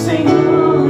Senhor.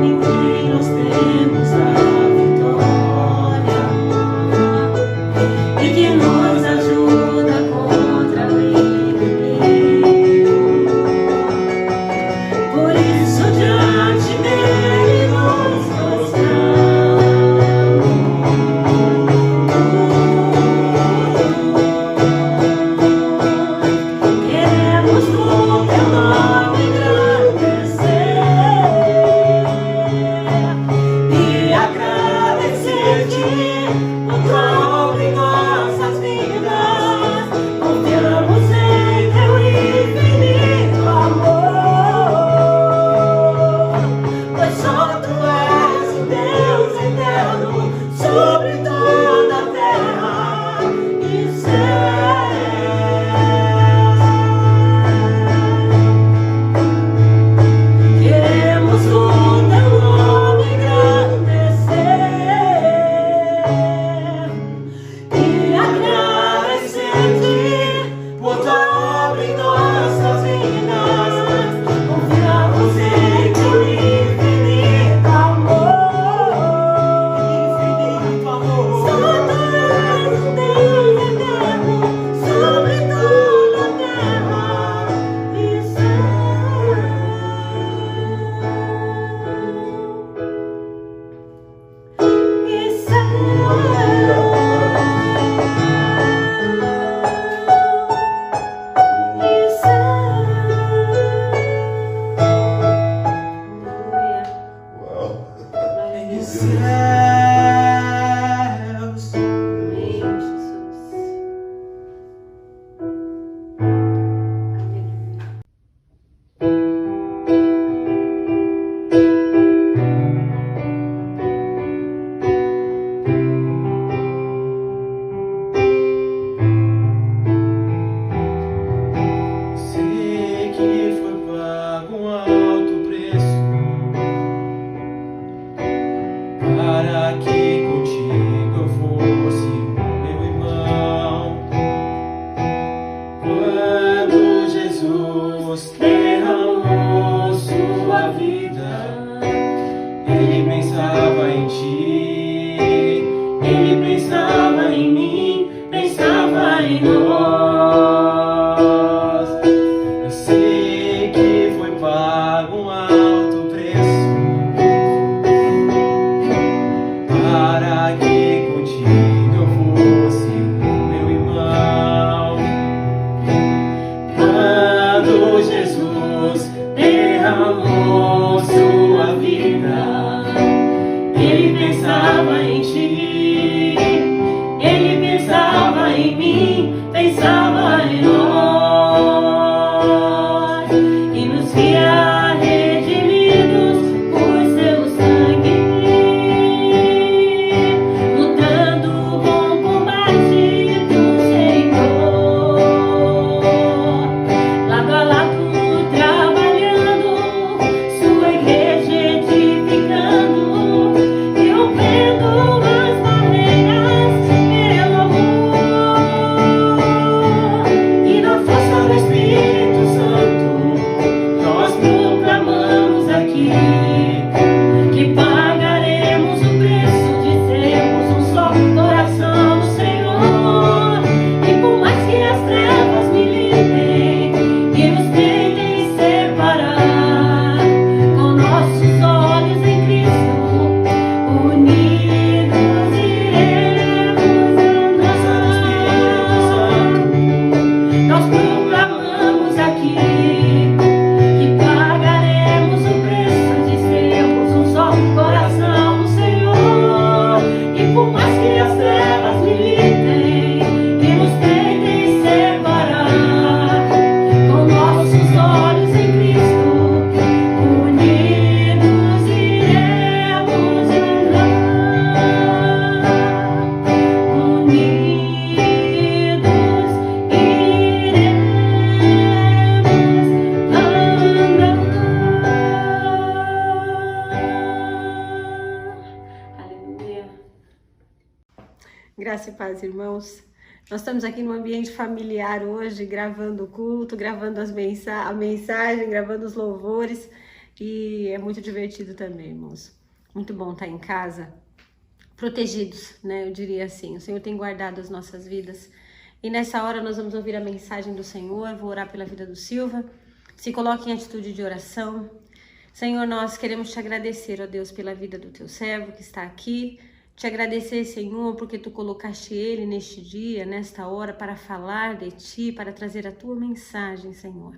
Graça e paz, irmãos. Nós estamos aqui num ambiente familiar hoje, gravando o culto, gravando a mensagem, gravando os louvores, e é muito divertido também, irmãos. Muito bom estar em casa, protegidos, né? Eu diria assim. O Senhor tem guardado as nossas vidas. E nessa hora nós vamos ouvir a mensagem do Senhor. Vou orar pela vida do Silva. Se coloque em atitude de oração. Senhor, nós queremos te agradecer, ó Deus, pela vida do teu servo que está aqui. Te agradecer, Senhor, porque tu colocaste ele neste dia, nesta hora, para falar de ti, para trazer a tua mensagem, Senhor.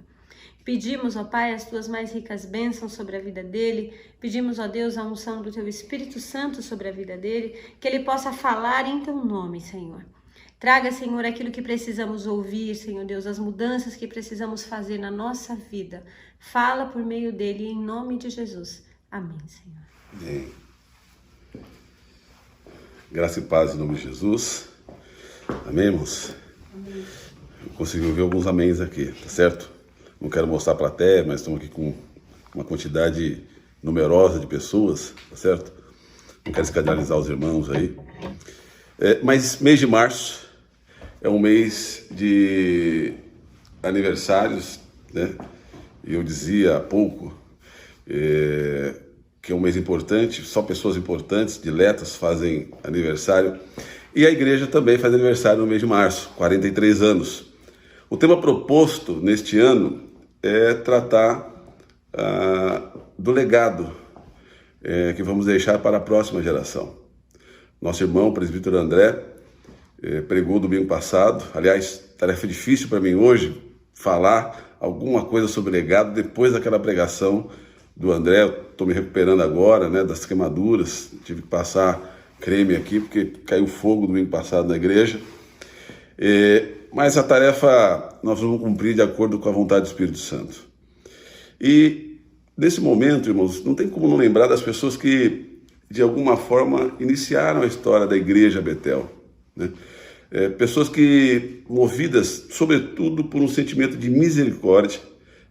Pedimos, ó Pai, as tuas mais ricas bênçãos sobre a vida dele. Pedimos, ó Deus, a unção do teu Espírito Santo sobre a vida dele, que ele possa falar em teu nome, Senhor. Traga, Senhor, aquilo que precisamos ouvir, Senhor Deus, as mudanças que precisamos fazer na nossa vida. Fala por meio dele, em nome de Jesus. Amém, Senhor. Amém. Graça e paz em nome de Jesus. Amém, irmãos? Amém. Eu consegui ouvir alguns améns aqui, tá certo? Não quero mostrar a plateia, mas estamos aqui com uma quantidade numerosa de pessoas, tá certo? Não quero escandalizar os irmãos aí. Mas mês de março é um mês de aniversários, né? E eu dizia há pouco que é um mês importante, só pessoas importantes, diletas, fazem aniversário. E a igreja também faz aniversário no mês de março, 43 anos. O tema proposto neste ano é tratar do legado que vamos deixar para a próxima geração. Nosso irmão, o presbítero André, pregou domingo passado. Aliás, tarefa difícil para mim hoje falar alguma coisa sobre legado depois daquela pregação do André. Estou me recuperando agora, né, das queimaduras. Tive que passar creme aqui porque caiu fogo domingo passado na igreja. Mas a tarefa nós vamos cumprir de acordo com a vontade do Espírito Santo. E nesse momento, irmãos, não tem como não lembrar das pessoas que de alguma forma iniciaram a história da igreja Betel, né? Pessoas que, movidas sobretudo por um sentimento de misericórdia,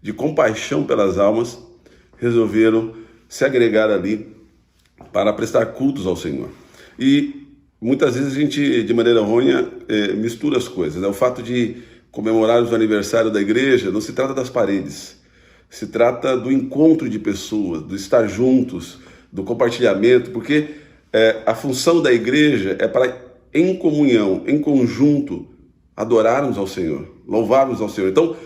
de compaixão pelas almas, resolveram se agregar ali para prestar cultos ao Senhor. E muitas vezes a gente, de maneira errônea, mistura as coisas, né? O fato de comemorar os aniversários da igreja não se trata das paredes, se trata do encontro de pessoas, do estar juntos, do compartilhamento, porque a função da igreja é para, em comunhão, em conjunto, adorarmos ao Senhor, louvarmos ao Senhor. Então,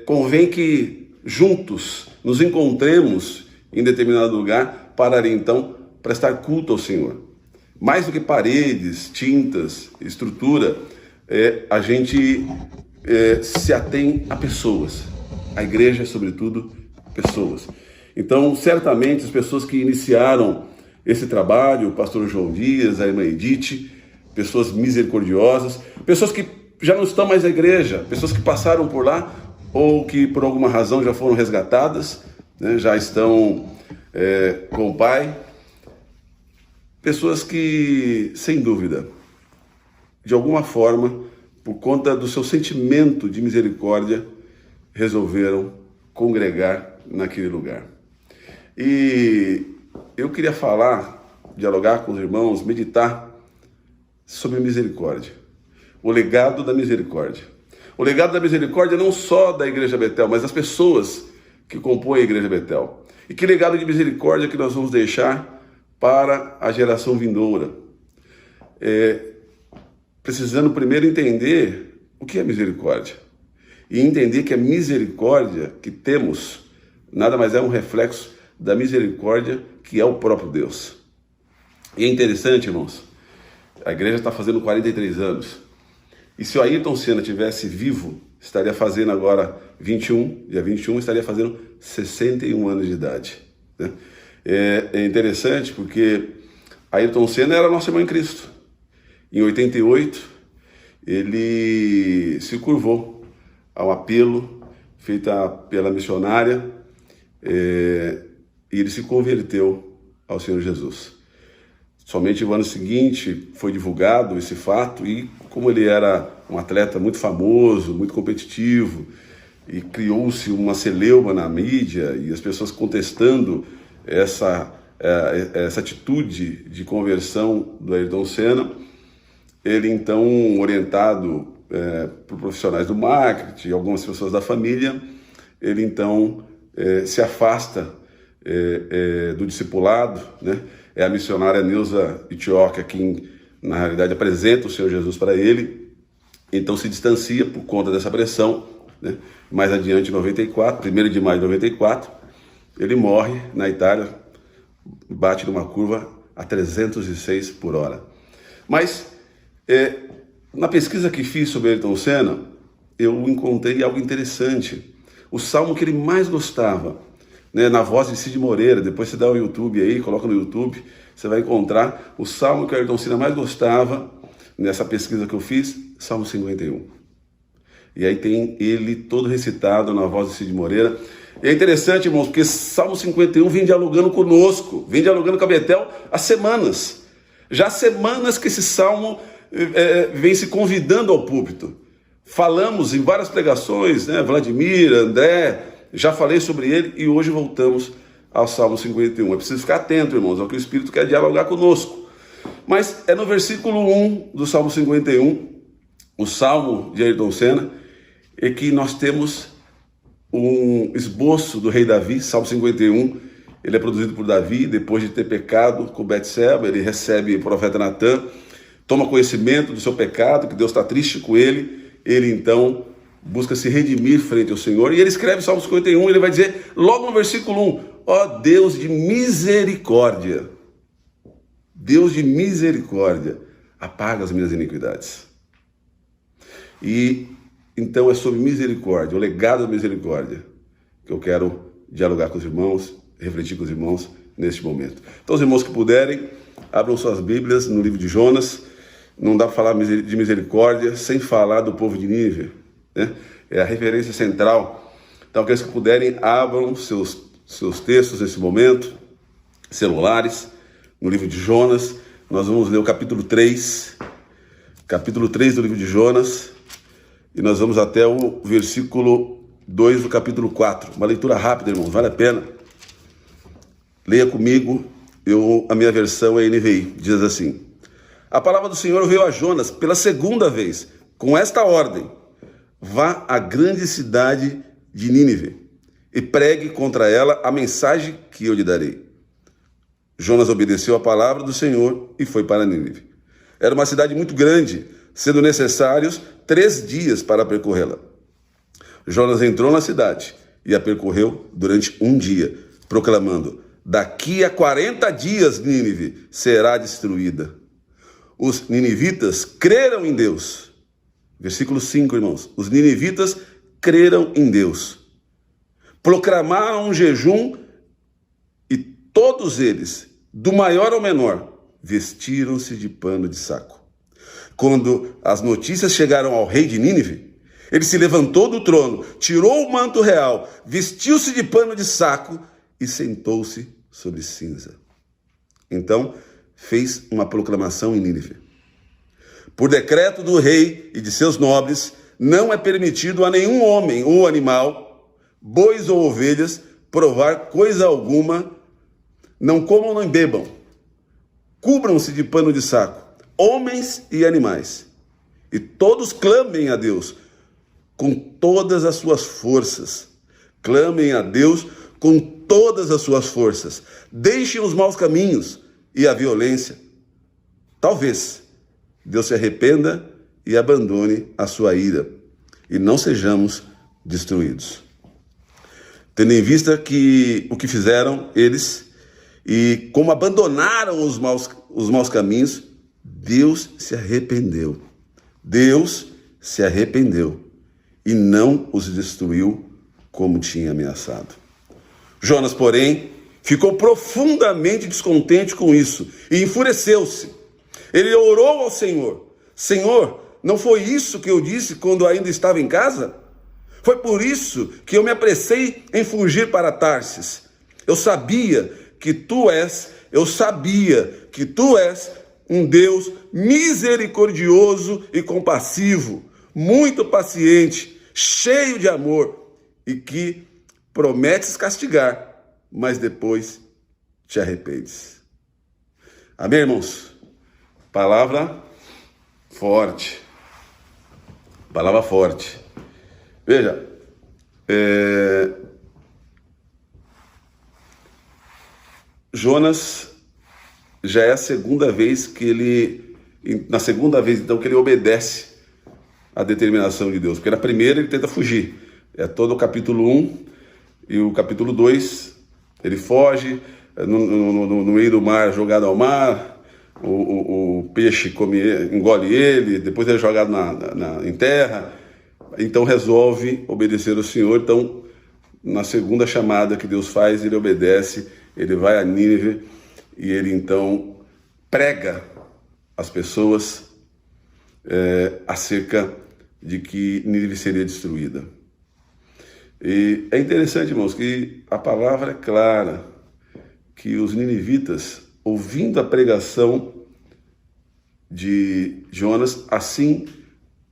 convém que juntos nos encontremos em determinado lugar para ali, então, prestar culto ao Senhor. Mais do que paredes, tintas, estrutura, a gente se atém a pessoas. A igreja, sobretudo, pessoas. Então, certamente, as pessoas que iniciaram esse trabalho, o pastor João Dias, a irmã Edith, pessoas misericordiosas, pessoas que já não estão mais na igreja, pessoas que passaram por lá ou que por alguma razão já foram resgatadas, né, já estão com o Pai. Pessoas que, sem dúvida, de alguma forma, por conta do seu sentimento de misericórdia, resolveram congregar naquele lugar. E eu queria dialogar com os irmãos, meditar sobre misericórdia, o legado da misericórdia. O legado da misericórdia não só da Igreja Betel, mas das pessoas que compõem a Igreja Betel. E que legado de misericórdia que nós vamos deixar para a geração vindoura. Precisando primeiro entender o que é misericórdia. E entender que a misericórdia que temos nada mais é um reflexo da misericórdia que é o próprio Deus. E é interessante, irmãos, a igreja está fazendo 43 anos. E se o Ayrton Senna tivesse vivo, estaria fazendo agora dia 21, estaria fazendo 61 anos de idade, né? É interessante porque Ayrton Senna era nosso irmão em Cristo. Em 88, ele se curvou ao apelo feito pela missionária e ele se converteu ao Senhor Jesus. Somente no ano seguinte foi divulgado esse fato e como ele era um atleta muito famoso, muito competitivo e criou-se uma celeuma na mídia e as pessoas contestando essa atitude de conversão do Ayrton Senna, ele então, orientado por profissionais do marketing, algumas pessoas da família, ele então se afasta do discipulado, né? É a missionária Neuza Itioca quem, na realidade, apresenta o Senhor Jesus para ele, então se distancia por conta dessa pressão, né? Mais adiante, em 94, 1º de maio de 94, ele morre na Itália, bate numa curva a 306 por hora. Mas, na pesquisa que fiz sobre Ayrton Senna, eu encontrei algo interessante. O salmo que ele mais gostava, né, na voz de Cid Moreira, depois você dá o YouTube aí, coloca no YouTube, você vai encontrar o salmo que Ayrton Senna mais gostava, nessa pesquisa que eu fiz, Salmo 51. E aí tem ele todo recitado na voz de Cid Moreira. E é interessante, irmãos, porque Salmo 51 vem dialogando conosco, vem dialogando com a Betel há semanas. Já há semanas que esse salmo vem se convidando ao púlpito. Falamos em várias pregações, né? Vladimir, André, já falei sobre ele e hoje voltamos ao Salmo 51. É preciso ficar atento, irmãos, ao que o Espírito quer dialogar conosco. Mas é no versículo 1 do Salmo 51, o Salmo de Ayrton Senna, é que nós temos um esboço do rei Davi. Salmo 51, ele é produzido por Davi, depois de ter pecado com Betseba, ele recebe o profeta Natã, toma conhecimento do seu pecado, que Deus está triste com ele então busca se redimir frente ao Senhor, e ele escreve Salmo 51, ele vai dizer, logo no versículo 1, ó Deus de misericórdia, Deus de misericórdia, apaga as minhas iniquidades. E então é sobre misericórdia, o legado da misericórdia, que eu quero dialogar com os irmãos, refletir com os irmãos neste momento. Então, os irmãos que puderem, abram suas Bíblias no livro de Jonas. Não dá para falar de misericórdia sem falar do povo de Nínive, né? É a referência central. Então, aqueles que puderem, abram seus textos nesse momento, celulares, no livro de Jonas. Nós vamos ler o capítulo 3 do livro de Jonas, e nós vamos até o versículo 2 do capítulo 4. Uma leitura rápida, irmãos, vale a pena. Leia comigo, a minha versão é NVI, diz assim: a palavra do Senhor veio a Jonas pela segunda vez, com esta ordem: vá à grande cidade de Nínive e pregue contra ela a mensagem que eu lhe darei. Jonas obedeceu a palavra do Senhor e foi para Nínive. Era uma cidade muito grande, sendo necessários 3 dias para percorrê-la. Jonas entrou na cidade e a percorreu durante 1 dia, proclamando: daqui a 40 dias Nínive será destruída. Os ninivitas creram em Deus. Versículo 5, irmãos. Os ninivitas creram em Deus. Proclamaram um jejum e todos eles, do maior ao menor, vestiram-se de pano de saco. Quando as notícias chegaram ao rei de Nínive, ele se levantou do trono, tirou o manto real, vestiu-se de pano de saco e sentou-se sobre cinza. Então, fez uma proclamação em Nínive: por decreto do rei e de seus nobres, não é permitido a nenhum homem ou animal, bois ou ovelhas, provar coisa alguma. Não comam nem bebam. Cubram-se de pano de saco, homens e animais. E todos clamem a Deus com todas as suas forças. Clamem a Deus com todas as suas forças. Deixem os maus caminhos e a violência. Talvez Deus se arrependa e abandone a sua ira, e não sejamos destruídos. Tendo em vista que o que fizeram eles, e como abandonaram os maus caminhos, Deus se arrependeu. Deus se arrependeu e não os destruiu como tinha ameaçado. Jonas, porém, ficou profundamente descontente com isso e enfureceu-se. Ele orou ao Senhor: Senhor, não foi isso que eu disse quando ainda estava em casa? Foi por isso que eu me apressei em fugir para Tarsis. Eu sabia que tu és um Deus misericordioso e compassivo, muito paciente, cheio de amor, e que prometes castigar, mas depois te arrependes. Amém, irmãos? Palavra forte. Palavra forte. Veja, Jonas já é a segunda vez na segunda vez então que ele obedece à determinação de Deus, porque na primeira ele tenta fugir, é todo o capítulo 1 e o capítulo 2, ele foge no meio do mar, jogado ao mar, o peixe engole ele, depois ele é jogado em terra, então resolve obedecer ao Senhor. Então, na segunda chamada que Deus faz, ele obedece, ele vai a Nínive e ele então prega às pessoas acerca de que Nínive seria destruída. E é interessante, irmãos, que a palavra é clara, que os ninivitas, ouvindo a pregação de Jonas, assim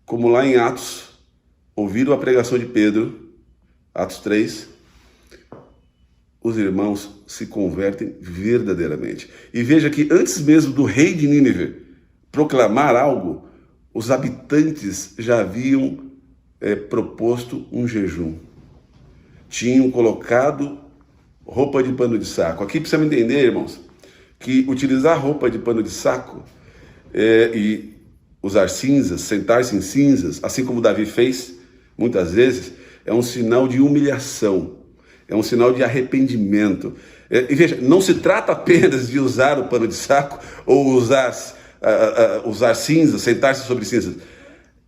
como lá em Atos, ouviram a pregação de Pedro, Atos 3, os irmãos se convertem verdadeiramente. E veja que antes mesmo do rei de Nínive proclamar algo, os habitantes já haviam proposto um jejum. Tinham colocado roupa de pano de saco. Aqui precisa entender, irmãos, que utilizar roupa de pano de saco e usar cinzas, sentar-se em cinzas, assim como Davi fez, muitas vezes, é um sinal de humilhação, é um sinal de arrependimento. E veja, não se trata apenas de usar o pano de saco ou usar cinzas, sentar-se sobre cinzas.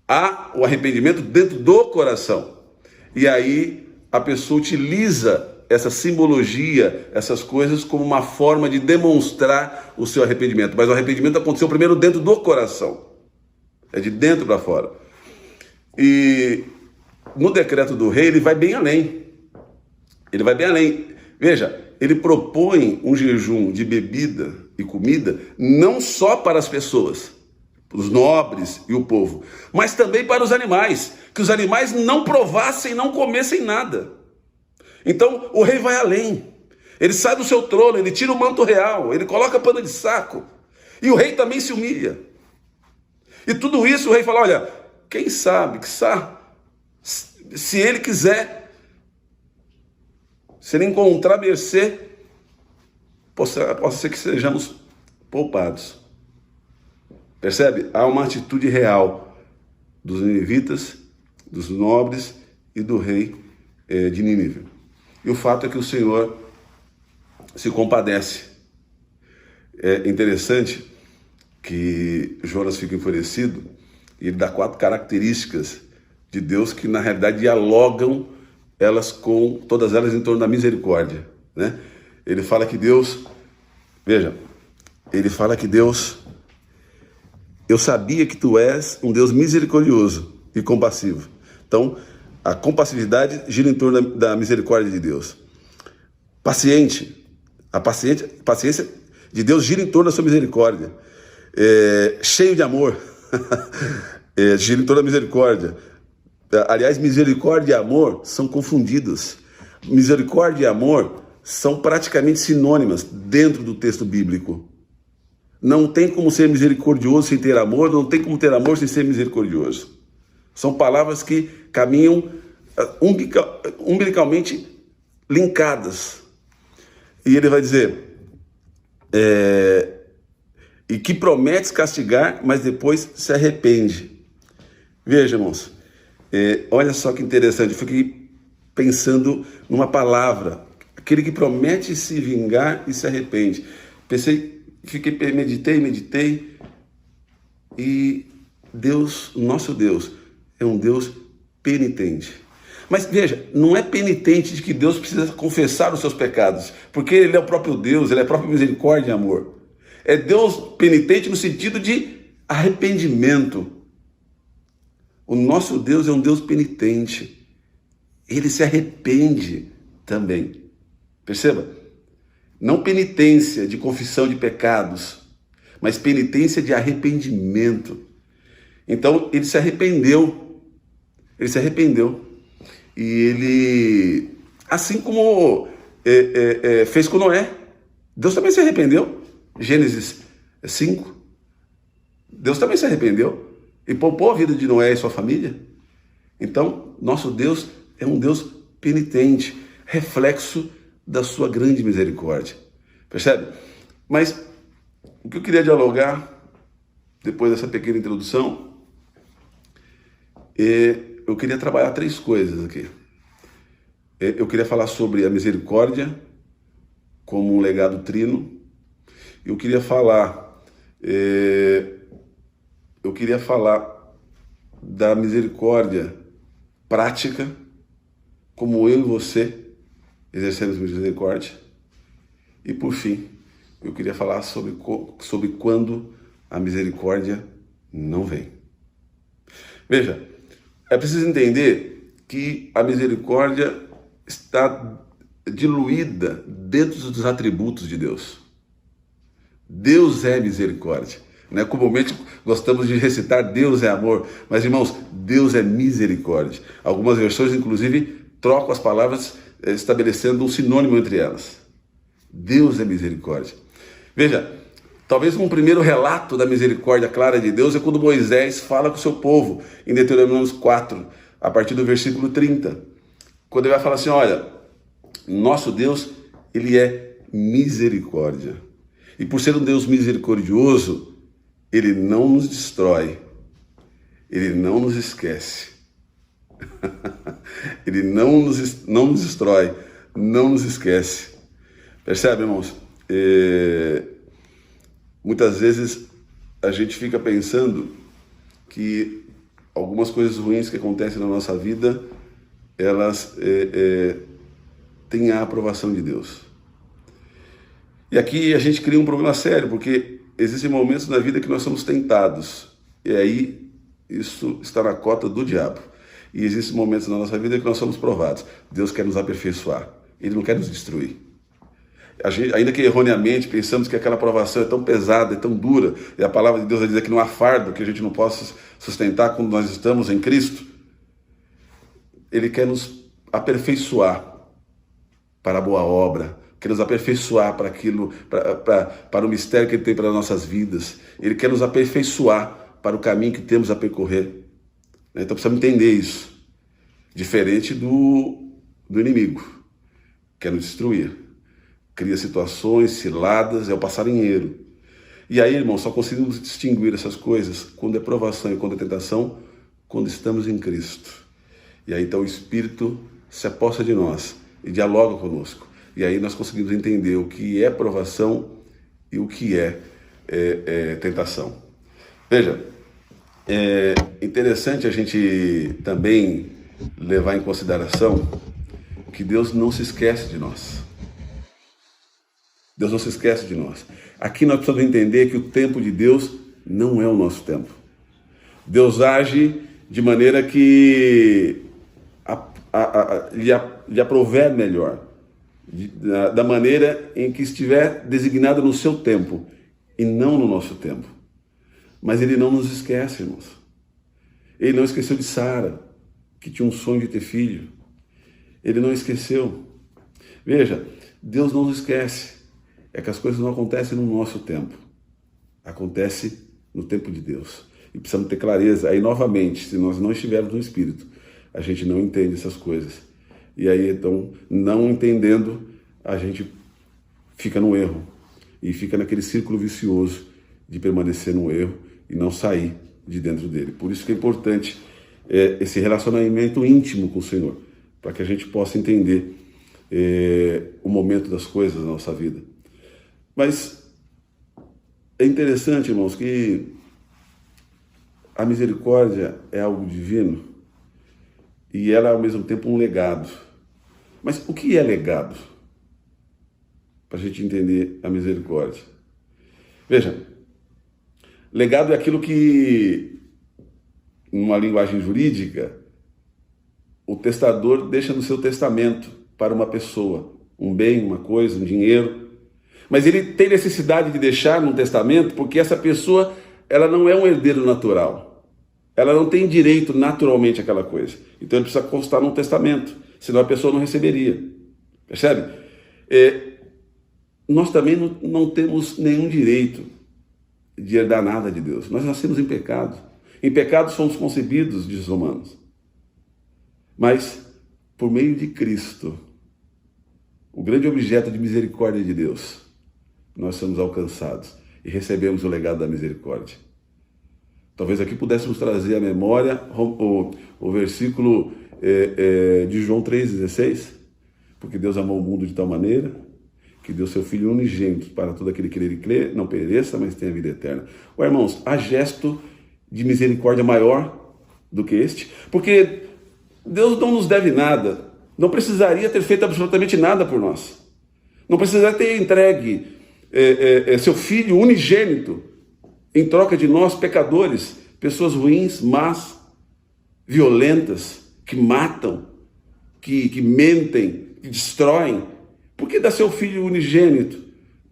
Há o arrependimento dentro do coração. E aí a pessoa utiliza essa simbologia, essas coisas como uma forma de demonstrar o seu arrependimento. Mas o arrependimento aconteceu primeiro dentro do coração. É de dentro para fora. E no decreto do rei ele vai bem além. Ele vai bem além. Veja, ele propõe um jejum de bebida e comida não só para as pessoas, os nobres e o povo, mas também para os animais, que os animais não provassem, não comessem nada. Então o rei vai além, ele sai do seu trono, ele tira o manto real, ele coloca pano de saco, e o rei também se humilha. E tudo isso o rei fala, olha, quem sabe, se ele quiser, se ele encontrar mercê, possa ser que sejamos poupados. Percebe? Há uma atitude real dos ninivitas, dos nobres e do rei de Nínive. E o fato é que o Senhor se compadece. É interessante que Jonas fica enfurecido e ele dá 4 características de Deus que na realidade dialogam todas elas em torno da misericórdia, né? Ele fala que Deus, veja, ele fala que Deus, eu sabia que tu és um Deus misericordioso e compassivo. Então, a compassividade gira em torno da misericórdia de Deus. Paciente, a paciência de Deus gira em torno da sua misericórdia. Cheio de amor, gira em torno da misericórdia. Aliás, misericórdia e amor são confundidos. Misericórdia e amor são praticamente sinônimas dentro do texto bíblico. Não tem como ser misericordioso sem ter amor, não tem como ter amor sem ser misericordioso. São palavras que caminham umbilicalmente linkadas. E ele vai dizer, e que prometes castigar, mas depois se arrepende. Veja, irmãos, olha só que interessante, eu fiquei pensando numa palavra, aquele que promete se vingar e se arrepende. Meditei, e Deus, nosso Deus, é um Deus penitente. Mas veja, não é penitente de que Deus precisa confessar os seus pecados, porque Ele é o próprio Deus, Ele é a própria misericórdia e amor. É Deus penitente no sentido de arrependimento. O nosso Deus é um Deus penitente. Ele se arrepende também. Perceba? Não penitência de confissão de pecados, mas penitência de arrependimento. Então, ele se arrependeu. Ele se arrependeu. E ele, assim como fez com Noé, Deus também se arrependeu. Gênesis 5. Deus também se arrependeu e poupou a vida de Noé e sua família. Então, nosso Deus é um Deus penitente, reflexo da sua grande misericórdia. Percebe? Mas o que eu queria dialogar, depois dessa pequena introdução, eu queria trabalhar 3 coisas aqui. Eu queria falar sobre a misericórdia como um legado trino. Eu queria falar da misericórdia prática, como eu e você exercemos misericórdia. E por fim, eu queria falar sobre quando a misericórdia não vem. Veja, é preciso entender que a misericórdia está diluída dentro dos atributos de Deus. Deus é misericórdia. Né? Comumente gostamos de recitar Deus é amor, mas irmãos, Deus é misericórdia. Algumas versões, inclusive, trocam as palavras estabelecendo um sinônimo entre elas. Deus é misericórdia. Veja, talvez um primeiro relato da misericórdia clara de Deus é quando Moisés fala com o seu povo, em Deuteronômio 4, a partir do versículo 30. Quando ele vai falar assim, olha, nosso Deus, ele é misericórdia. E por ser um Deus misericordioso, ele não nos destrói, ele não nos esquece. Ele não nos destrói, não nos esquece. Percebe, irmãos? Muitas vezes a gente fica pensando que algumas coisas ruins que acontecem na nossa vida, elas tem a aprovação de Deus. E aqui a gente cria um problema sério, porque existem momentos na vida que nós somos tentados, e aí isso está na cota do diabo. E existem momentos na nossa vida que nós somos provados. Deus quer nos aperfeiçoar, Ele não quer nos destruir. Ainda que erroneamente pensamos que aquela provação é tão pesada, é tão dura, e a palavra de Deus vai dizer que não há fardo que a gente não possa sustentar quando nós estamos em Cristo, Ele quer nos aperfeiçoar para a boa obra, quer nos aperfeiçoar para aquilo, para o mistério que Ele tem para as nossas vidas. Ele quer nos aperfeiçoar para o caminho que temos a percorrer. Então precisamos entender isso. Diferente do inimigo, quer nos destruir. Cria situações, ciladas, é o passarinheiro. E aí, irmão, só conseguimos distinguir essas coisas quando é provação e quando é tentação, quando estamos em Cristo. E aí então o Espírito se aposta de nós e dialoga conosco. E aí nós conseguimos entender o que é provação e o que é tentação. Veja, é interessante a gente também levar em consideração que Deus não se esquece de nós. Deus não se esquece de nós. Aqui nós precisamos entender que o tempo de Deus não é o nosso tempo. Deus age de maneira que lhe aprover melhor, da maneira em que estiver designado no seu tempo e não no nosso tempo. Mas Ele não nos esquece, irmãos. Ele não esqueceu de Sara, que tinha um sonho de ter filho. Ele não esqueceu. Veja, Deus não nos esquece. É que as coisas não acontecem no nosso tempo. Acontece no tempo de Deus. E precisamos ter clareza. Aí, novamente, se nós não estivermos no Espírito, a gente não entende essas coisas. E aí, então, não entendendo, a gente fica no erro. E fica naquele círculo vicioso de permanecer no erro e não sair de dentro dele. Por isso que é importante esse relacionamento íntimo com o Senhor, para que a gente possa entender o momento das coisas na nossa vida. Mas é interessante, irmãos, que a misericórdia é algo divino e ela é ao mesmo tempo um legado. Mas o que é legado? Para a gente entender a misericórdia. Veja, legado é aquilo que, numa linguagem jurídica, o testador deixa no seu testamento para uma pessoa, um bem, uma coisa, um dinheiro. Mas ele tem necessidade de deixar no testamento porque essa pessoa, ela não é um herdeiro natural. Ela não tem direito naturalmente àquela coisa. Então ele precisa constar num testamento, senão a pessoa não receberia. Percebe? Nós também não temos nenhum direito de herdar nada de Deus. Nós nascemos em pecado. Em pecado somos concebidos, diz os Romanos. Mas, por meio de Cristo, o grande objeto de misericórdia de Deus, nós somos alcançados e recebemos o legado da misericórdia. Talvez aqui pudéssemos trazer à memória o versículo de João 3,16, porque Deus amou o mundo de tal maneira que deu seu Filho unigênito para todo aquele que nele crê, não pereça, mas tenha vida eterna. Irmãos, há gesto de misericórdia maior do que este? Porque Deus não nos deve nada, não precisaria ter feito absolutamente nada por nós, não precisaria ter entregue seu Filho unigênito em troca de nós, pecadores, pessoas ruins, más, violentas, que matam, que mentem, que destroem. Por que dá seu Filho unigênito,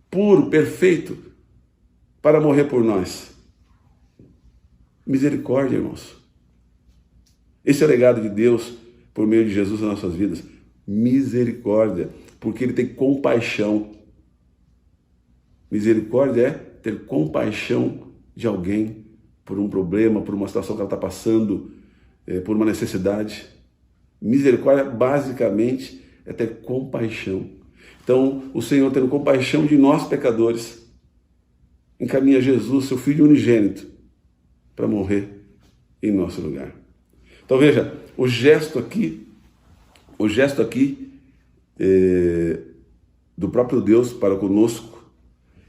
puro, perfeito, para morrer por nós? Misericórdia, irmãos. Esse é o legado de Deus por meio de Jesus nas nossas vidas. Misericórdia, porque Ele tem compaixão. Misericórdia é ter compaixão de alguém por um problema, por uma situação que ela está passando, por uma necessidade. Misericórdia, basicamente, é ter compaixão. Então, o Senhor, tendo compaixão de nós, pecadores, encaminha Jesus, seu Filho unigênito, para morrer em nosso lugar. Então, veja, o gesto aqui do próprio Deus para conosco,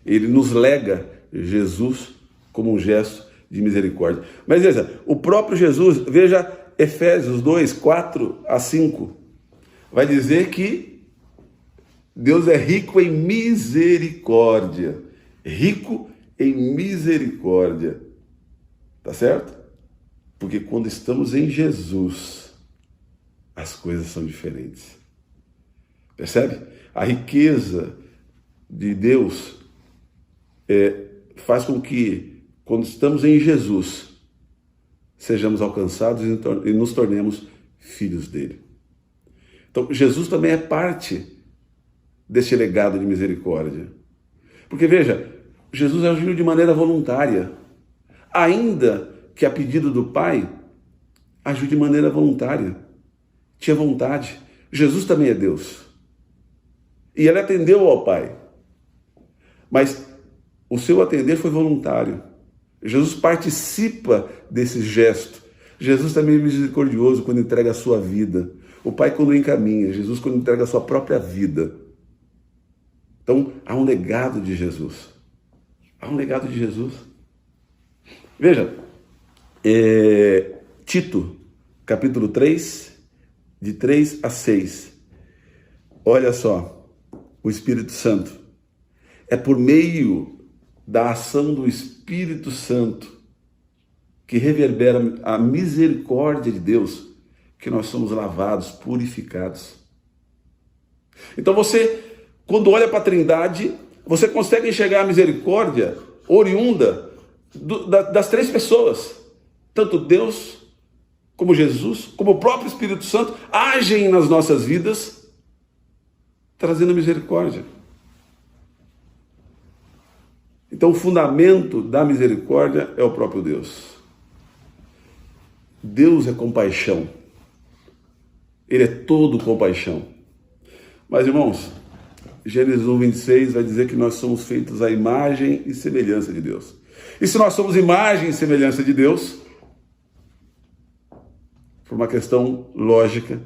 Ele nos lega Jesus como um gesto de misericórdia. Mas veja, o próprio Jesus, veja Efésios 2, 4 a 5, vai dizer que Deus é rico em misericórdia. Rico em misericórdia. Tá certo? Porque quando estamos em Jesus, as coisas são diferentes. Percebe? A riqueza de Deus faz com que, quando estamos em Jesus, sejamos alcançados e nos tornemos filhos dele. Então, Jesus também é parte desse legado de misericórdia. Porque, veja, Jesus agiu de maneira voluntária. Ainda que a pedido do Pai, agiu de maneira voluntária. Tinha vontade. Jesus também é Deus. E ele atendeu ao Pai. Mas o seu atender foi voluntário. Jesus participa desse gesto. Jesus também é misericordioso quando entrega a sua vida. O Pai quando encaminha. Jesus quando entrega a sua própria vida. Então, há um legado de Jesus. Há um legado de Jesus. Veja, Tito, capítulo 3, de 3 a 6. Olha só, o Espírito Santo. É por meio da ação do Espírito Santo que reverbera a misericórdia de Deus que nós somos lavados, purificados. Então você, quando olha para a Trindade, você consegue enxergar a misericórdia oriunda das três pessoas. Tanto Deus, como Jesus, como o próprio Espírito Santo, agem nas nossas vidas, trazendo misericórdia. Então o fundamento da misericórdia é o próprio Deus. Deus é compaixão. Ele é todo compaixão. Mas, irmãos, Gênesis 1:26 vai dizer que nós somos feitos à imagem e semelhança de Deus. E se nós somos imagem e semelhança de Deus, por uma questão lógica,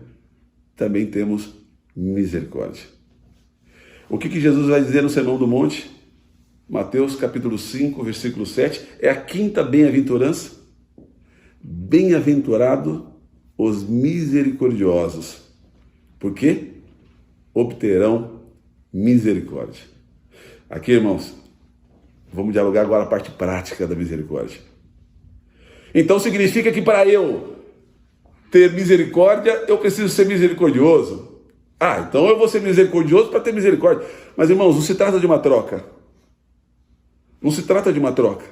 também temos misericórdia. O que Jesus vai dizer no Sermão do Monte? Mateus capítulo 5, versículo 7, é a quinta bem-aventurança. Bem-aventurado os misericordiosos, porque obterão misericórdia. Aqui, irmãos, vamos dialogar agora a parte prática da misericórdia. Então significa que para eu ter misericórdia, eu preciso ser misericordioso. Então eu vou ser misericordioso para ter misericórdia. Mas, irmãos, não se trata de uma troca. Não se trata de uma troca.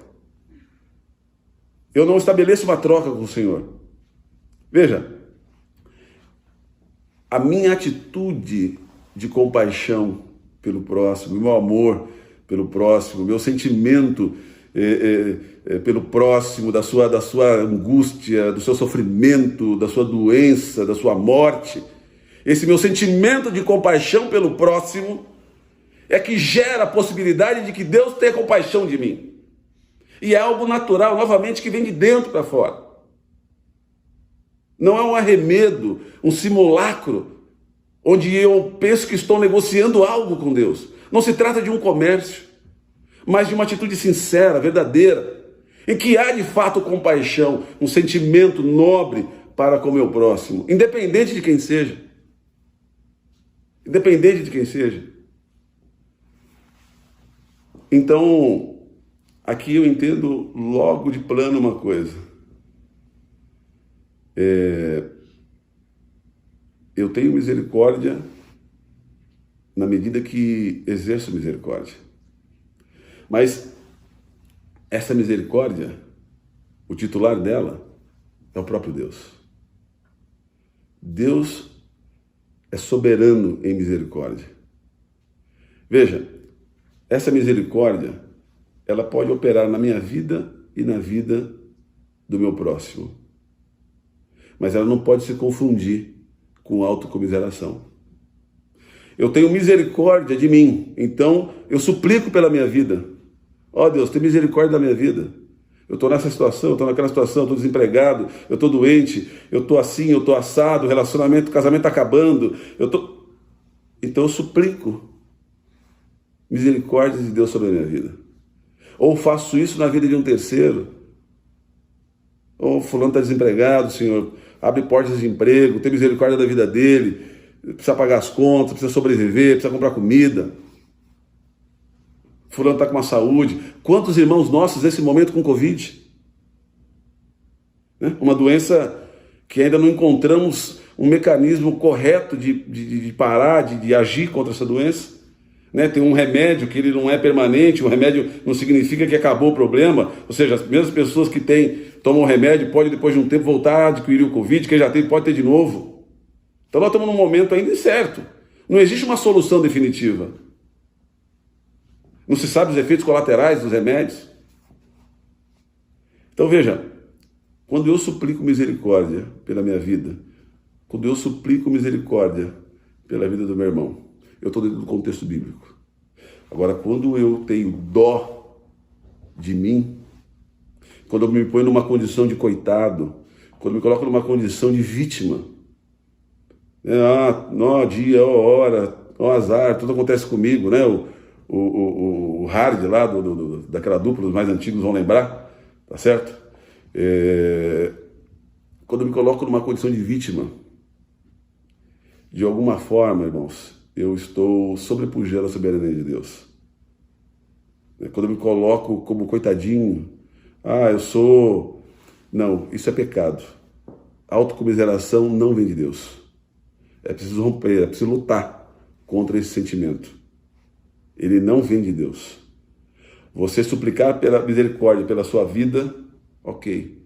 Eu não estabeleço uma troca com o Senhor. Veja, a minha atitude de compaixão pelo próximo, meu amor pelo próximo, meu sentimento pelo próximo, da sua angústia, do seu sofrimento, da sua doença, da sua morte, esse meu sentimento de compaixão pelo próximo é que gera a possibilidade de que Deus tenha compaixão de mim. E é algo natural, novamente, que vem de dentro para fora. Não é um arremedo, um simulacro, onde eu penso que estou negociando algo com Deus. Não se trata de um comércio, mas de uma atitude sincera, verdadeira, em que há de fato compaixão, um sentimento nobre para com o meu próximo, independente de quem seja. Independente de quem seja. Então, aqui eu entendo logo de plano uma coisa. Eu tenho misericórdia na medida que exerço misericórdia. Mas essa misericórdia, o titular dela é o próprio Deus. Deus é soberano em misericórdia. Veja, essa misericórdia, ela pode operar na minha vida e na vida do meu próximo. Mas ela não pode se confundir com autocomiseração. Eu tenho misericórdia de mim, então eu suplico pela minha vida. Ó Deus, tem misericórdia da minha vida. Eu estou nessa situação, eu estou naquela situação, eu estou desempregado, eu estou doente, eu estou assim, eu estou assado, o relacionamento, o casamento está acabando. Então eu suplico misericórdia de Deus sobre a minha vida. Ou faço isso na vida de um terceiro. Ou fulano está desempregado, Senhor, abre portas de emprego, tem misericórdia da vida dele, precisa pagar as contas, precisa sobreviver, precisa comprar comida. Fulano está com uma saúde. Quantos irmãos nossos nesse momento com Covid? Né? Uma doença que ainda não encontramos um mecanismo correto de parar, de agir contra essa doença. Né? Tem um remédio que ele não é permanente, o remédio não significa que acabou o problema, ou seja, as mesmas pessoas que tomam o remédio podem depois de um tempo voltar a adquirir o Covid, quem já tem pode ter de novo. Então nós estamos num momento ainda incerto. Não existe uma solução definitiva. Não se sabe os efeitos colaterais dos remédios. Então veja, quando eu suplico misericórdia pela minha vida, quando eu suplico misericórdia pela vida do meu irmão, eu estou dentro do contexto bíblico. Agora, quando eu tenho dó de mim, quando eu me ponho numa condição de coitado, quando eu me coloco numa condição de vítima, dia, hora, azar, tudo acontece comigo, né? O Hard lá, daquela dupla, os mais antigos vão lembrar, tá certo? Quando eu me coloco numa condição de vítima, de alguma forma, irmãos, eu estou sobrepujando a soberania de Deus. Quando eu me coloco como coitadinho, eu sou... Não, isso é pecado. Autocomiseração não vem de Deus. É preciso romper, é preciso lutar contra esse sentimento. Ele não vem de Deus. Você suplicar pela misericórdia, pela sua vida, ok.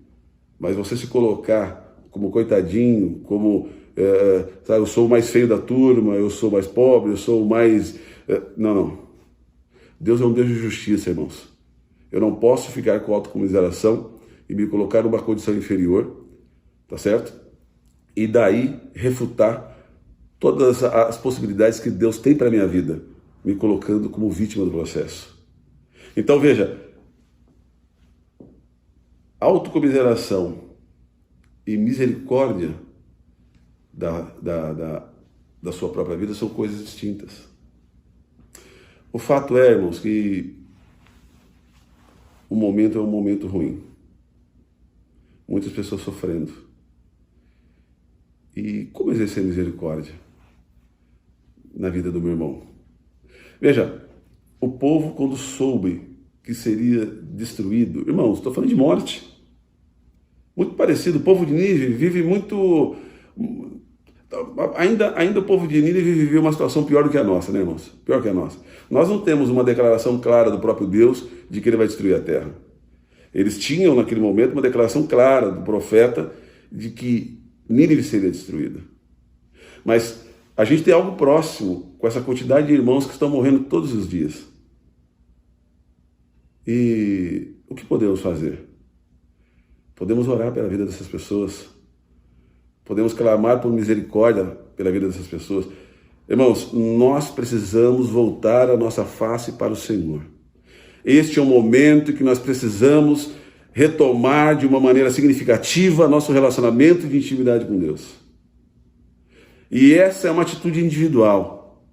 Mas você se colocar como coitadinho, como... eu sou o mais feio da turma, eu sou mais pobre, eu sou o mais... Não. Deus é um Deus de justiça, irmãos. Eu não posso ficar com autocomiseração e me colocar numa condição inferior, tá certo? E daí refutar todas as possibilidades que Deus tem para a minha vida, me colocando como vítima do processo. Então veja, autocomiseração e misericórdia da sua própria vida são coisas distintas. O fato é, irmãos, que o momento é um momento ruim. Muitas pessoas sofrendo. E como exercer misericórdia na vida do meu irmão? Veja, o povo, quando soube que seria destruído, irmãos, estou falando de morte. Muito parecido, o povo de Nínive vive muito... Ainda o povo de Nínive viveu uma situação pior do que a nossa, né, irmãos? Pior que a nossa. Nós não temos uma declaração clara do próprio Deus de que ele vai destruir a terra. Eles tinham, naquele momento, uma declaração clara do profeta de que Nínive seria destruída. Mas a gente tem algo próximo com essa quantidade de irmãos que estão morrendo todos os dias. E o que podemos fazer? Podemos orar pela vida dessas pessoas. Podemos clamar por misericórdia pela vida dessas pessoas. Irmãos, nós precisamos voltar a nossa face para o Senhor. Este é um momento que nós precisamos retomar de uma maneira significativa nosso relacionamento de intimidade com Deus. E essa é uma atitude individual.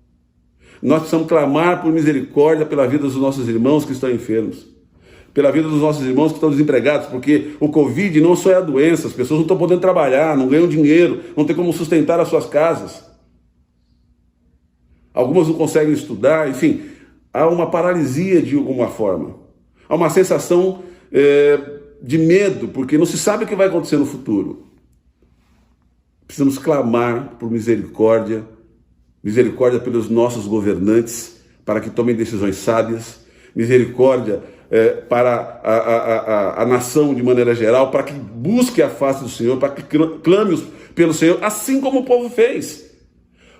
Nós precisamos clamar por misericórdia pela vida dos nossos irmãos que estão enfermos, pela vida dos nossos irmãos que estão desempregados, porque o Covid não só é a doença, as pessoas não estão podendo trabalhar, não ganham dinheiro, não tem como sustentar as suas casas. Algumas não conseguem estudar, enfim, há uma paralisia de alguma forma. Há uma sensação de medo, porque não se sabe o que vai acontecer no futuro. Precisamos clamar por misericórdia, misericórdia pelos nossos governantes, para que tomem decisões sábias, misericórdia para a nação de maneira geral, para que busque a face do Senhor, para que clame pelo Senhor, assim como o povo fez.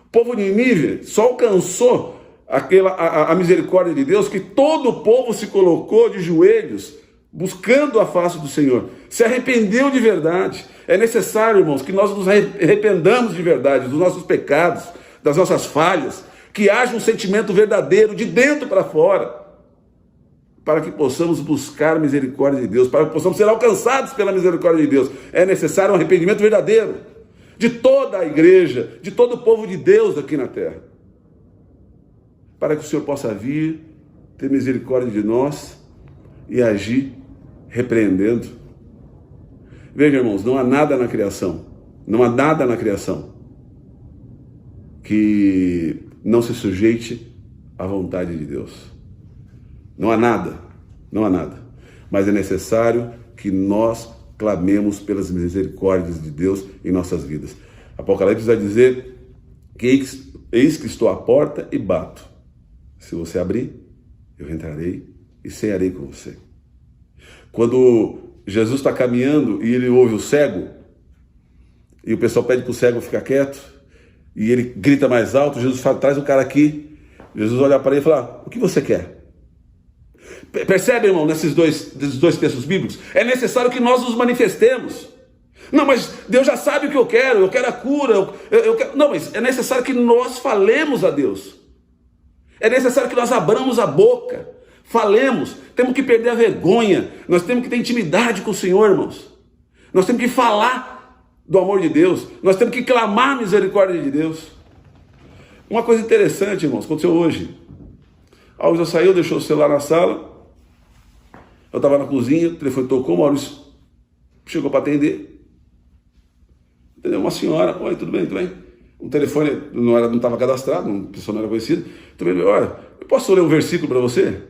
O povo de Nínive só alcançou a misericórdia de Deus que todo o povo se colocou de joelhos, buscando a face do Senhor, se arrependeu de verdade. É necessário, irmãos, que nós nos arrependamos de verdade dos nossos pecados, das nossas falhas, que haja um sentimento verdadeiro de dentro para fora, para que possamos buscar a misericórdia de Deus, para que possamos ser alcançados pela misericórdia de Deus. É necessário um arrependimento verdadeiro de toda a igreja, de todo o povo de Deus aqui na terra, para que o Senhor possa vir, ter misericórdia de nós e agir repreendendo. Veja, irmãos, não há nada na criação, não há nada na criação que não se sujeite à vontade de Deus. Não há nada, mas é necessário que nós clamemos pelas misericórdias de Deus em nossas vidas. Apocalipse vai dizer que eis que estou à porta e bato. Se você abrir, eu entrarei e cearei com você. Quando Jesus está caminhando e ele ouve o cego, e o pessoal pede para o cego ficar quieto, e ele grita mais alto, Jesus fala, traz o cara aqui. Jesus olha para ele e fala, o que você quer? Percebe, irmão, nesses dois textos bíblicos? É necessário que nós nos manifestemos. Não, mas Deus já sabe o que eu quero a cura, eu quero... Não, mas é necessário que nós falemos a Deus. É necessário que nós abramos a boca, falemos, temos que perder a vergonha, nós temos que ter intimidade com o Senhor, irmãos. Nós temos que falar do amor de Deus, nós temos que clamar a misericórdia de Deus. Uma coisa interessante, irmãos, aconteceu hoje. A Luísa saiu, deixou o celular na sala, eu estava na cozinha, o telefone tocou, o Maurício chegou para atender. Entendeu? Uma senhora, oi, tudo bem, tudo bem? O telefone não estava cadastrado, uma pessoa não era conhecida. Tudo bem, olha, eu posso ler um versículo para você?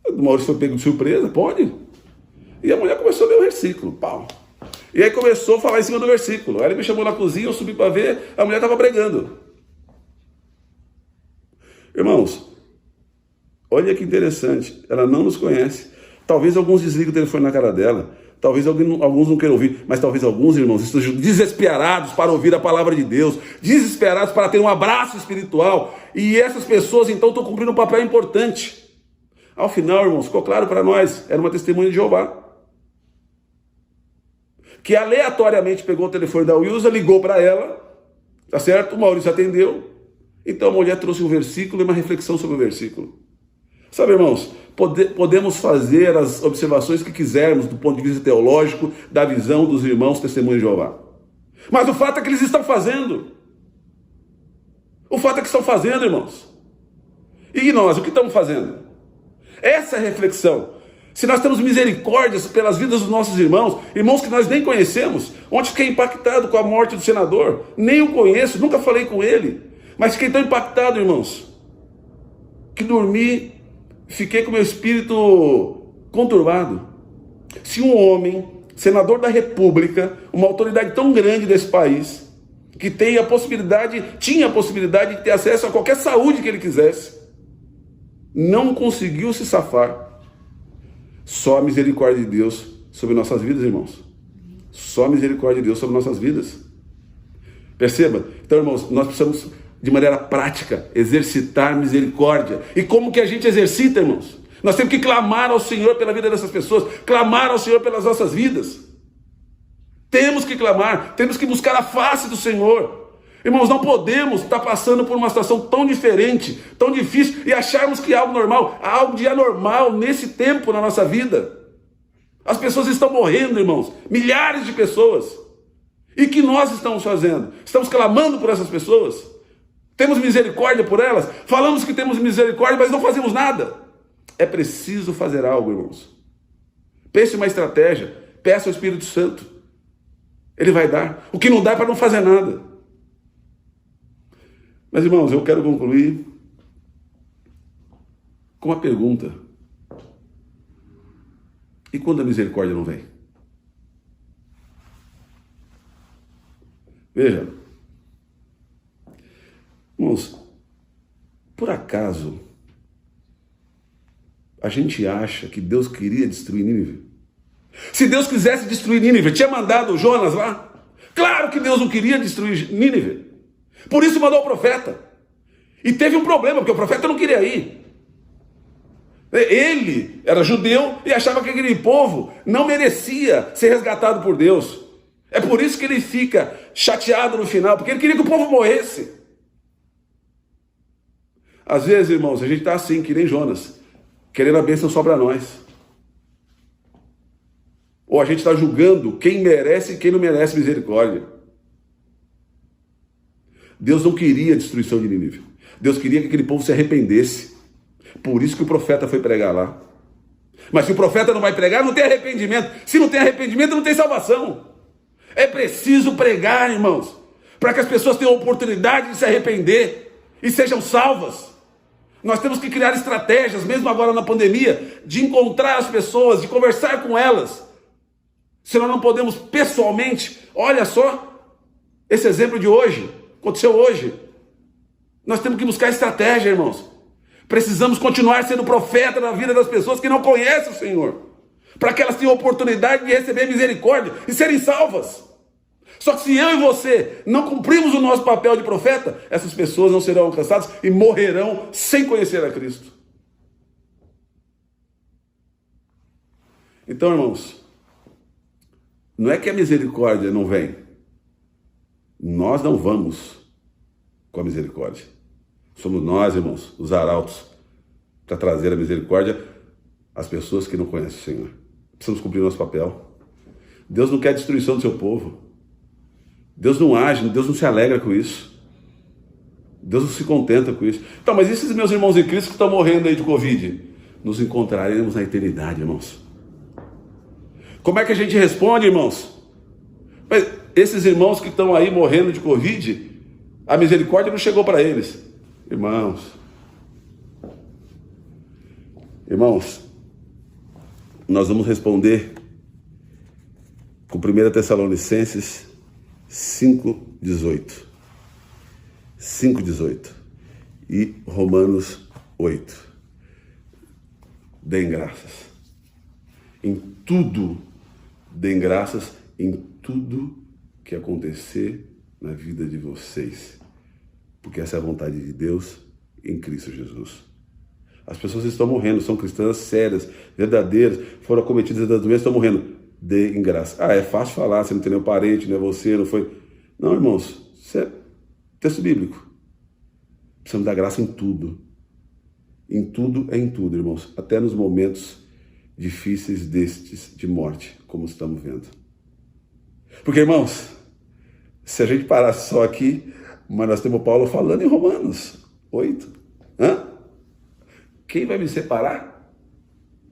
O Maurício foi pego de surpresa, pode? E a mulher começou a ler o versículo, pau. E aí começou a falar em cima do versículo. Aí ele me chamou na cozinha, eu subi para ver, a mulher estava pregando. Irmãos, olha que interessante, ela não nos conhece. Talvez alguns desliguem o telefone na cara dela, talvez alguns não queiram ouvir, mas talvez alguns, irmãos, estejam desesperados para ouvir a palavra de Deus, desesperados para ter um abraço espiritual, e essas pessoas então estão cumprindo um papel importante. Ao final, irmãos, ficou claro para nós, era uma testemunha de Jeová, que aleatoriamente pegou o telefone da Wilza, ligou para ela, tá certo? O Maurício atendeu, então a mulher trouxe um versículo e uma reflexão sobre o versículo. Sabe, irmãos, podemos fazer as observações que quisermos do ponto de vista teológico, da visão dos irmãos testemunhos de Jeová. Mas o fato é que eles estão fazendo. O fato é que estão fazendo, irmãos. E nós, o que estamos fazendo? Essa é a reflexão. Se nós temos misericórdia pelas vidas dos nossos irmãos que nós nem conhecemos. Ontem fiquei impactado com a morte do senador. Nem o conheço, nunca falei com ele. Mas fiquei tão impactado, irmãos, que dormi, fiquei com meu espírito conturbado. Se um homem, senador da República, uma autoridade tão grande desse país, que tinha a possibilidade de ter acesso a qualquer saúde que ele quisesse, não conseguiu se safar, só a misericórdia de Deus sobre nossas vidas, irmãos. Só a misericórdia de Deus sobre nossas vidas. Perceba? Então, irmãos, nós precisamos, de maneira prática, exercitar misericórdia. E como que a gente exercita, irmãos? Nós temos que clamar ao Senhor pela vida dessas pessoas, clamar ao Senhor pelas nossas vidas. Temos que clamar, temos que buscar a face do Senhor. Irmãos, não podemos estar passando por uma situação tão diferente, tão difícil, e acharmos que é algo normal, há algo de anormal nesse tempo na nossa vida. As pessoas estão morrendo, irmãos, milhares de pessoas. E o que nós estamos fazendo? Estamos clamando por essas pessoas? Temos misericórdia por elas? Falamos que temos misericórdia, mas não fazemos nada. É preciso fazer algo, irmãos. Pense uma estratégia, peça ao Espírito Santo. Ele vai dar. O que não dá é para não fazer nada. Mas, irmãos, eu quero concluir com uma pergunta. E quando a misericórdia não vem? Veja, irmãos, por acaso a gente acha que Deus queria destruir Nínive? Se Deus quisesse destruir Nínive, tinha mandado Jonas lá? Claro que Deus não queria destruir Nínive. Por isso mandou o profeta. E teve um problema, porque o profeta não queria ir. Ele era judeu e achava que aquele povo não merecia ser resgatado por Deus. É por isso que ele fica chateado no final, porque ele queria que o povo morresse. Às vezes, irmãos, a gente está assim, que nem Jonas, querendo a bênção só para nós. Ou a gente está julgando quem merece e quem não merece misericórdia. Deus não queria a destruição de Nínive. Deus queria que aquele povo se arrependesse. Por isso que o profeta foi pregar lá. Mas se o profeta não vai pregar, não tem arrependimento. Se não tem arrependimento, não tem salvação. É preciso pregar, irmãos. para que as pessoas tenham a oportunidade de se arrepender e sejam salvas. Nós temos que criar estratégias, mesmo agora na pandemia, de encontrar as pessoas, de conversar com elas. Se nós não podemos pessoalmente, olha só, esse exemplo de hoje, aconteceu hoje. Nós temos que buscar estratégia, irmãos. Precisamos continuar sendo profeta na vida das pessoas que não conhecem o Senhor, para que elas tenham a oportunidade de receber misericórdia e serem salvas. Só que se eu e você não cumprimos o nosso papel de profeta, essas pessoas não serão alcançadas e morrerão sem conhecer a Cristo. Então, irmãos, não é que a misericórdia não vem. Nós não vamos com a misericórdia. Somos nós, irmãos, os arautos, para trazer a misericórdia às pessoas que não conhecem o Senhor. Precisamos cumprir nosso papel. Deus não quer a destruição do seu povo. Deus não age, Deus não se alegra com isso. Deus não se contenta com isso. Então, mas esses meus irmãos em Cristo que estão morrendo aí de Covid? Nos encontraremos na eternidade, irmãos. Como é que a gente responde, irmãos? Mas esses irmãos que estão aí morrendo de Covid, a misericórdia não chegou para eles. Irmãos, nós vamos responder com 1 Tessalonicenses 5:18 e Romanos 8. Deem graças. Em tudo, deem graças em tudo que acontecer na vida de vocês, porque essa é a vontade de Deus em Cristo Jesus. As pessoas estão morrendo, são cristãs sérias, verdadeiras, foram acometidas das doenças, estão morrendo. Deem graça. É fácil falar, você não tem nenhum parente, não é você, não foi... Não, irmãos, isso é texto bíblico. Precisamos dar graça em tudo. Em tudo é em tudo, irmãos. Até nos momentos difíceis destes de morte, como estamos vendo. Porque, irmãos, se a gente parasse só aqui, mas nós temos Paulo falando em Romanos 8. Quem vai me separar?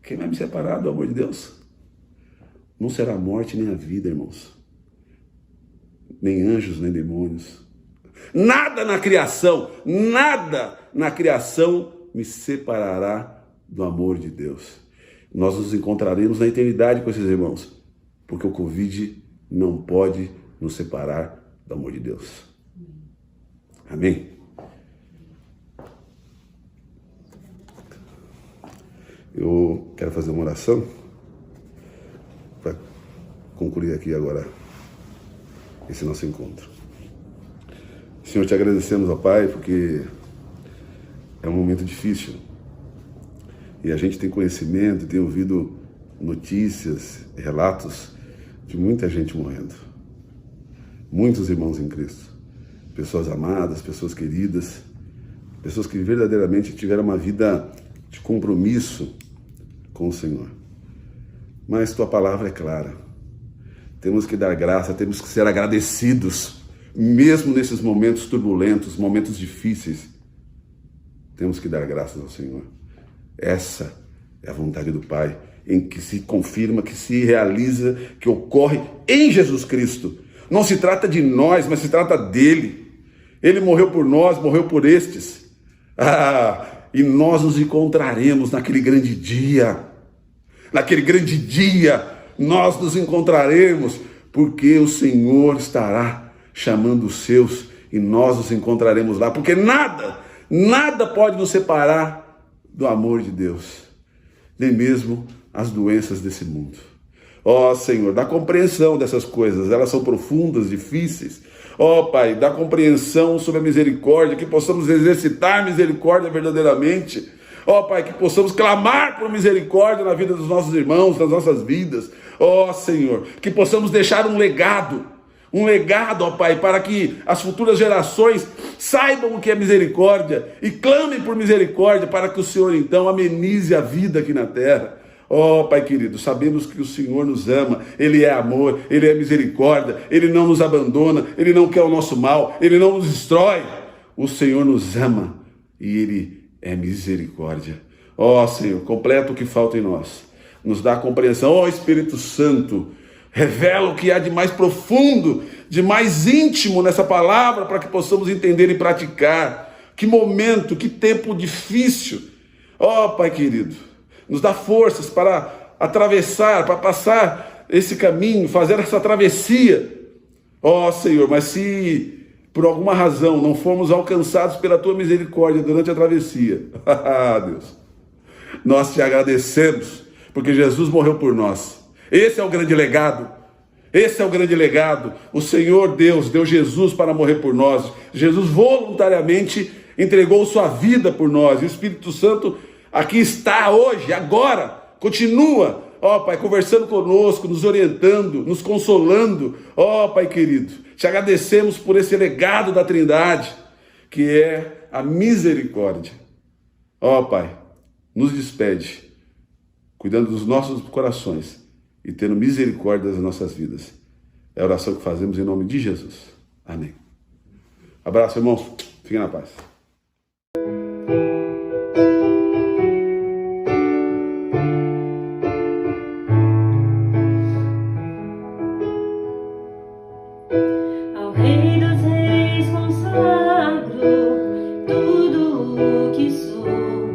Quem vai me separar do amor de Deus? Não será a morte nem a vida, irmãos. Nem anjos, nem demônios. Nada na criação me separará do amor de Deus. Nós nos encontraremos na eternidade com esses irmãos, porque o Covid não pode nos separar do amor de Deus. Amém? Eu quero fazer uma oração para concluir aqui agora esse nosso encontro. Senhor, te agradecemos, ó Pai, porque é um momento difícil. E a gente tem conhecimento, tem ouvido notícias, relatos de muita gente morrendo. Muitos irmãos em Cristo. Pessoas amadas, pessoas queridas, pessoas que verdadeiramente tiveram uma vida de compromisso com o Senhor. Mas tua palavra é clara. Temos que dar graça, temos que ser agradecidos, mesmo nesses momentos turbulentos, momentos difíceis. Temos que dar graças ao Senhor. Essa é a vontade do Pai, em que se confirma, que se realiza, que ocorre em Jesus Cristo. Não se trata de nós, mas se trata dele. Ele morreu por nós, morreu por estes. E nós nos encontraremos naquele grande dia. Naquele grande dia, nós nos encontraremos, porque o Senhor estará chamando os seus e nós nos encontraremos lá. Porque nada pode nos separar do amor de Deus, nem mesmo as doenças desse mundo. Ó Senhor, dá compreensão dessas coisas, elas são profundas, difíceis. Ó Pai, dá compreensão sobre a misericórdia, que possamos exercitar misericórdia verdadeiramente. Ó Pai, que possamos clamar por misericórdia na vida dos nossos irmãos, nas nossas vidas. Ó Senhor, que possamos deixar um legado, ó Pai, para que as futuras gerações saibam o que é misericórdia e clamem por misericórdia, para que o Senhor então amenize a vida aqui na terra. Ó Pai querido, sabemos que o Senhor nos ama, Ele é amor, Ele é misericórdia, Ele não nos abandona, Ele não quer o nosso mal, Ele não nos destrói. O Senhor nos ama e Ele é misericórdia. Ó Senhor, completa o que falta em nós, nos dá compreensão. Ó Espírito Santo, Revela o que há de mais profundo, de mais íntimo nessa palavra, para que possamos entender e praticar. Que momento, que tempo difícil. Ó, Pai querido, nos dá forças para atravessar, para passar esse caminho, fazer essa travessia. Ó, Senhor, mas se por alguma razão não formos alcançados pela Tua misericórdia durante a travessia, Deus, nós te agradecemos, porque Jesus morreu por nós. Esse é o grande legado. Esse é o grande legado. O Senhor Deus deu Jesus para morrer por nós. Jesus voluntariamente entregou sua vida por nós. E o Espírito Santo aqui está hoje, agora, continua, ó Pai, conversando conosco, nos orientando, nos consolando. Ó Pai querido, te agradecemos por esse legado da Trindade, que é a misericórdia. Ó Pai, nos despede, cuidando dos nossos corações e tendo misericórdia das nossas vidas. É a oração que fazemos em nome de Jesus. Amém. Abraço, irmãos. Fiquem na paz. Ao Rei dos Reis consagro tudo o que sou,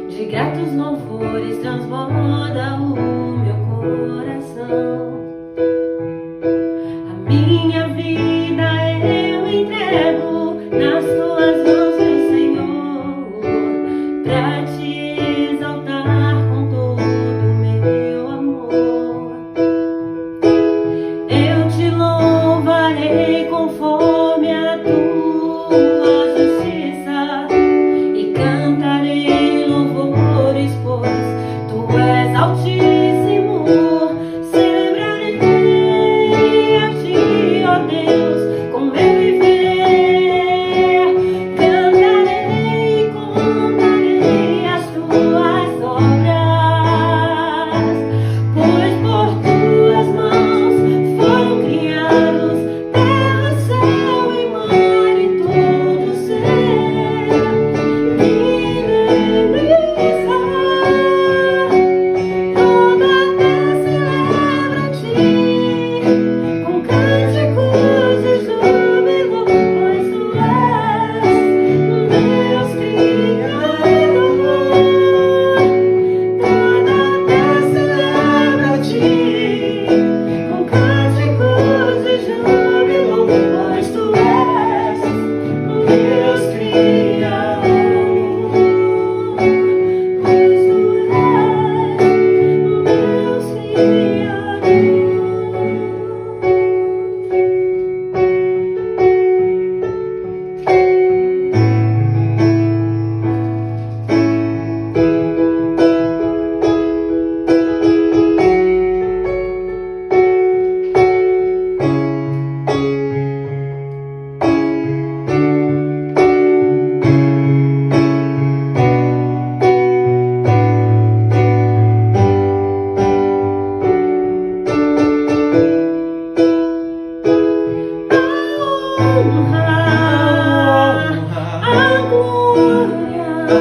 de gratos louvores transborda o meu coração. A minha vida eu entrego nas tuas mãos, meu Senhor, pra te exaltar com todo o meu amor. Eu te louvarei conforme a tua justiça e cantarei louvores, pois tu és altíssimo. Celebrarei a ti, ó Deus, com meu viver. Cantarei e contarei as tuas obras, pois por tuas mãos foram criados terra, céu e mar e todo ser. Minha brisa, toda a terra celebra a ti, com cânticos de júbilo, pois tu és Deus Criador. Toda a terra celebra a ti, com cânticos de júbilo, pois tu és Deus Criador. Pois tu és Deus Criador.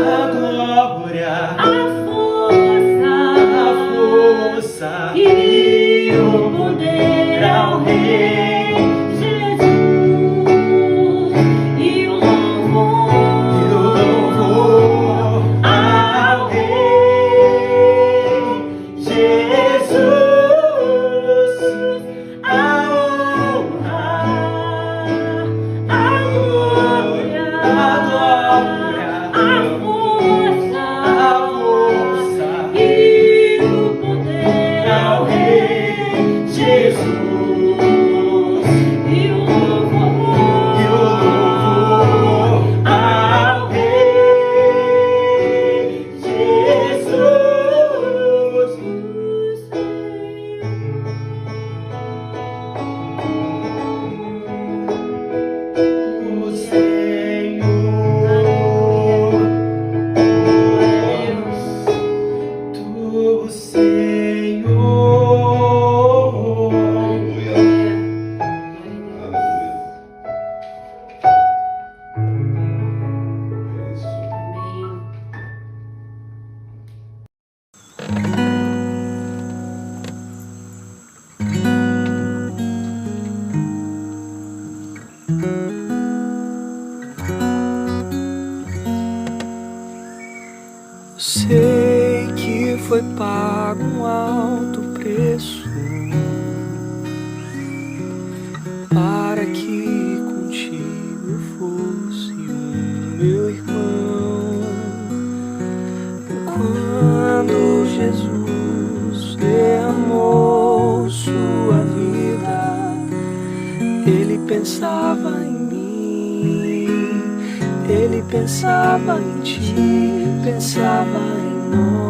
A glória, a força e o poder ao Rei Jesus, e o louvor ao Rei Jesus, a honra, a glória, a força e o poder ao Rei Jesus, e o louvor ao Rei Jesus, o Senhor, tu, Senhor. Aleluia. foi pago um alto preço para que contigo fosse meu irmão. Quando Jesus derramou sua vida, ele pensava em mim, ele pensava em ti, pensava em nós.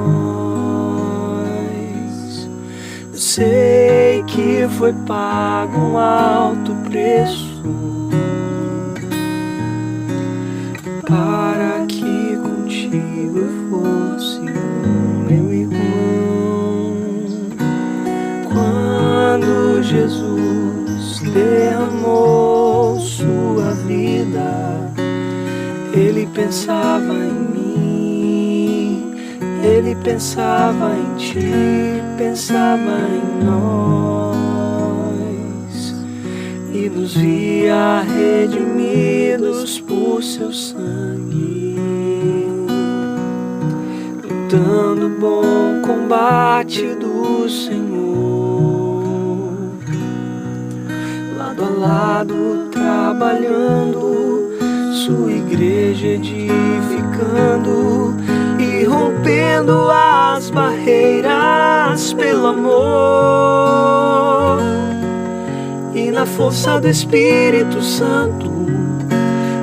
Eu sei que foi pago um alto preço para que contigo eu fosse meu irmão. Quando Jesus derramou sua vida, ele pensava em mim, ele pensava em ti, pensava em nós, e nos via redimidos por seu sangue, lutando o bom combate do Senhor, lado a lado trabalhando, sua igreja edificando e rompendo as barreiras pelo amor. E na força do Espírito Santo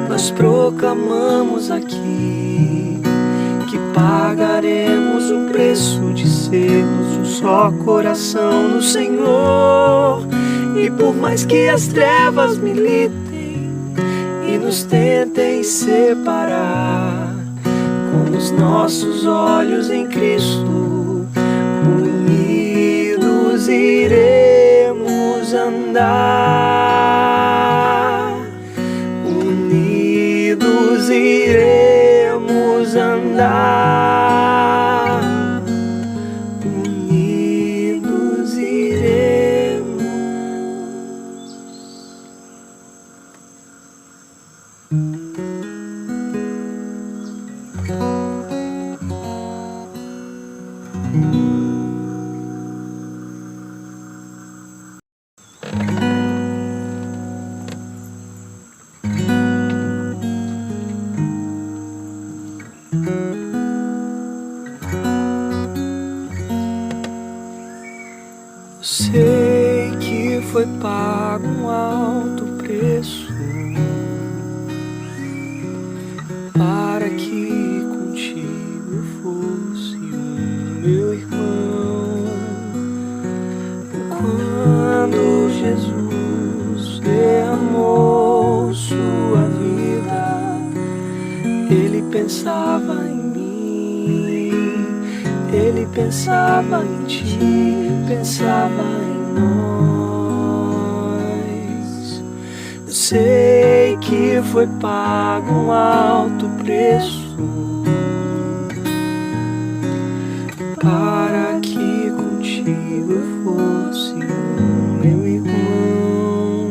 nós proclamamos aqui que pagaremos o preço de sermos um só coração no Senhor. E por mais que as trevas militem e nos tentem separar, com os nossos olhos em Cristo, unidos iremos andar, unidos iremos andar, unidos iremos. Sei que foi pago um alto preço para que contigo fosse meu irmão. Quando Jesus derramou sua vida, ele pensava em mim, ele pensava em ti, pensava em nós. Eu sei que foi pago um alto preço para que contigo eu fosse meu irmão.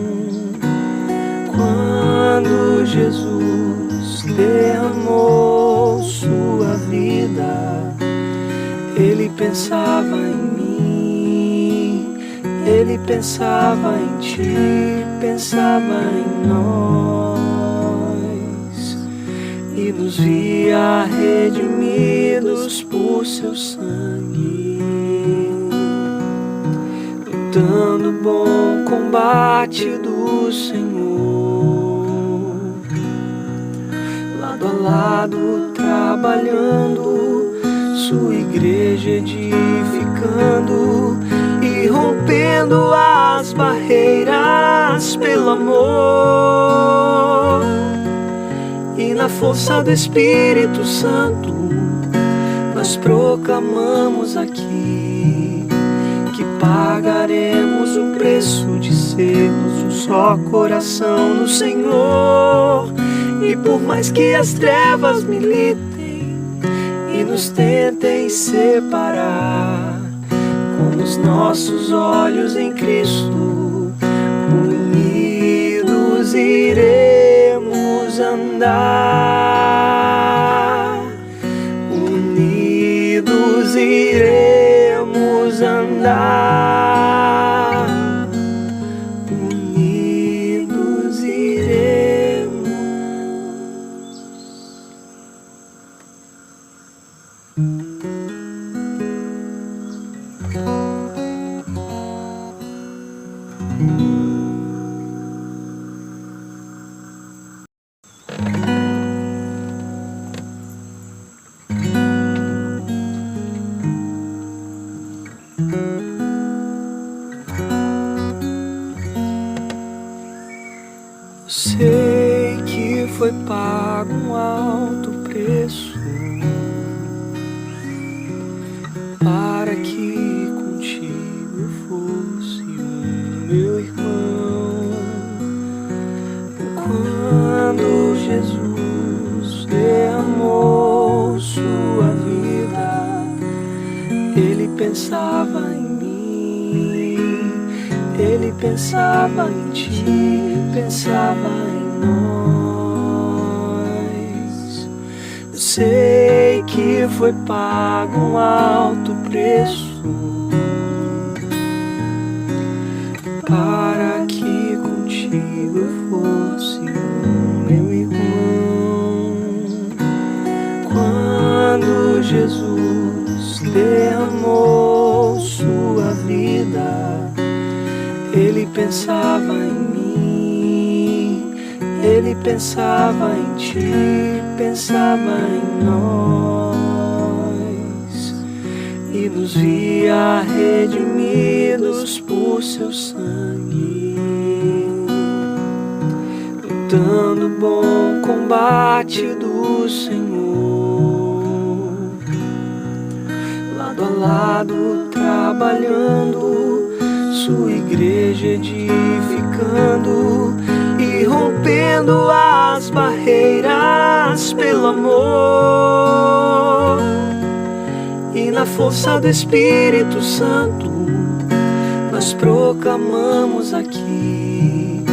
Quando Jesus derramou sua vida, ele pensava em mim, ele pensava em ti, pensava em nós, e nos via redimidos por seu sangue, lutando o bom combate do Senhor, lado a lado trabalhando, sua igreja edificando e rompendo as barreiras pelo amor. E na força do Espírito Santo nós proclamamos aqui que pagaremos o preço de sermos um só coração no Senhor. E por mais que as trevas militem e nos tentem separar, com os nossos olhos em Cristo, unidos iremos andar, unidos iremos Sei que foi pago um alto preço para que contigo eu fosse meu irmão. Quando Jesus derramou sua vida, ele pensava em mim, ele pensava em ti, pensava em nós. Eu sei que foi pago um alto preço para que contigo eu fosse meu irmão. Quando Jesus derramou sua vida, ele pensava em mim, ele pensava em ti, pensava em nós, e nos via redimidos por seu sangue, lutando o bom combate do Senhor, lado a lado trabalhando, sua igreja edificando e rompendo as barreiras pelo amor. E na força do Espírito Santo nós proclamamos aqui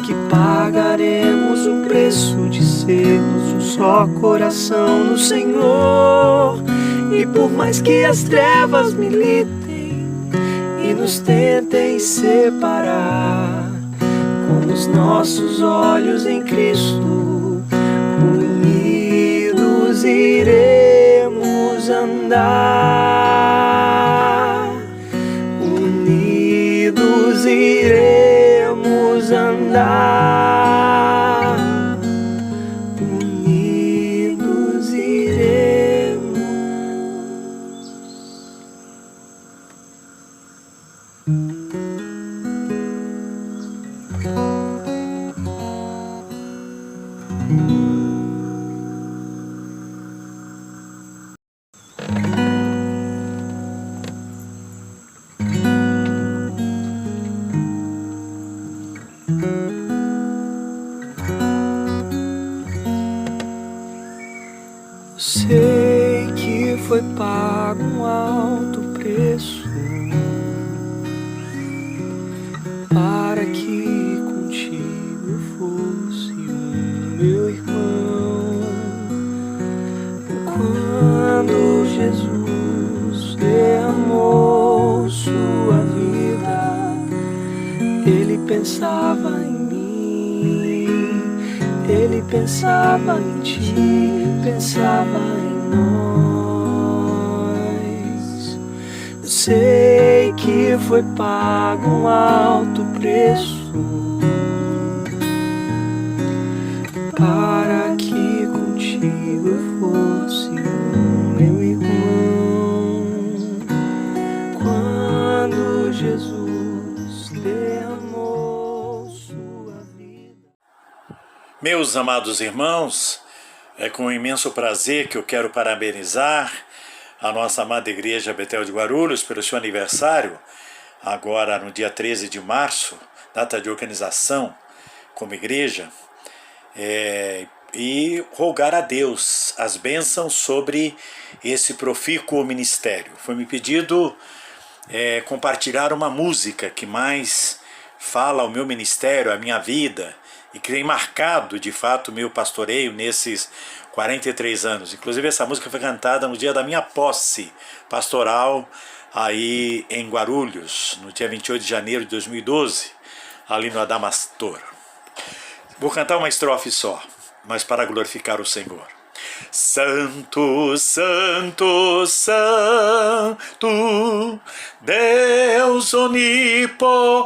que pagaremos o preço de sermos um só coração no Senhor. E por mais que as trevas militem e nos tentem separar, com os nossos olhos em Cristo, unidos iremos andar, unidos iremos andar, unidos iremos. Sei que foi pago um alto preço para que contigo eu fosse meu irmão. Quando Jesus derramou sua vida, ele pensava em mim, ele pensava em ti, pensava em nós. Eu sei que foi pago um alto preço para que contigo eu fosse meu irmão. Quando Jesus derramou sua vida. Meus amados irmãos, é com imenso prazer que eu quero parabenizar a nossa amada Igreja Betel de Guarulhos pelo seu aniversário, agora no dia 13 de março, data de organização como igreja, e rogar a Deus as bênçãos sobre esse profícuo ministério. Foi me pedido compartilhar uma música que mais fala ao meu ministério, à minha vida, e que tem marcado, de fato, o meu pastoreio nesses 43 anos. Inclusive, essa música foi cantada no dia da minha posse pastoral, aí em Guarulhos, no dia 28 de janeiro de 2012, ali no Adamastor. Vou cantar uma estrofe só, mas para glorificar o Senhor. Santo, Santo, Santo, Deus Deus onipotente,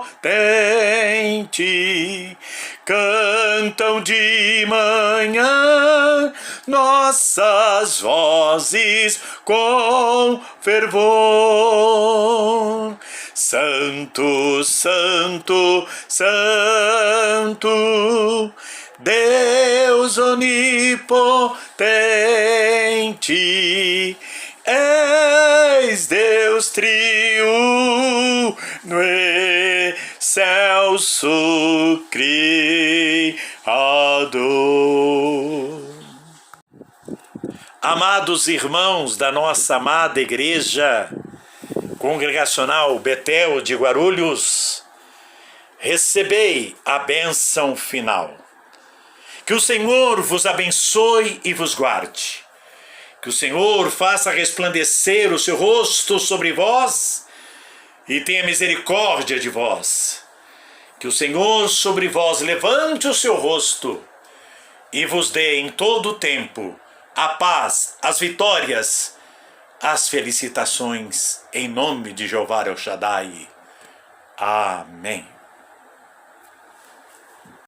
cantam de manhã nossas vozes com fervor. Santo, Santo, Santo, Deus onipotente, és Deus triuno, excelso Criador. Amados irmãos da nossa amada Igreja Congregacional Betel de Guarulhos, recebei a bênção final. Que o Senhor vos abençoe e vos guarde. Que o Senhor faça resplandecer o seu rosto sobre vós e tenha misericórdia de vós. Que o Senhor sobre vós levante o seu rosto e vos dê em todo o tempo a paz, as vitórias, as felicitações, em nome de Jeová El Shaddai. Amém.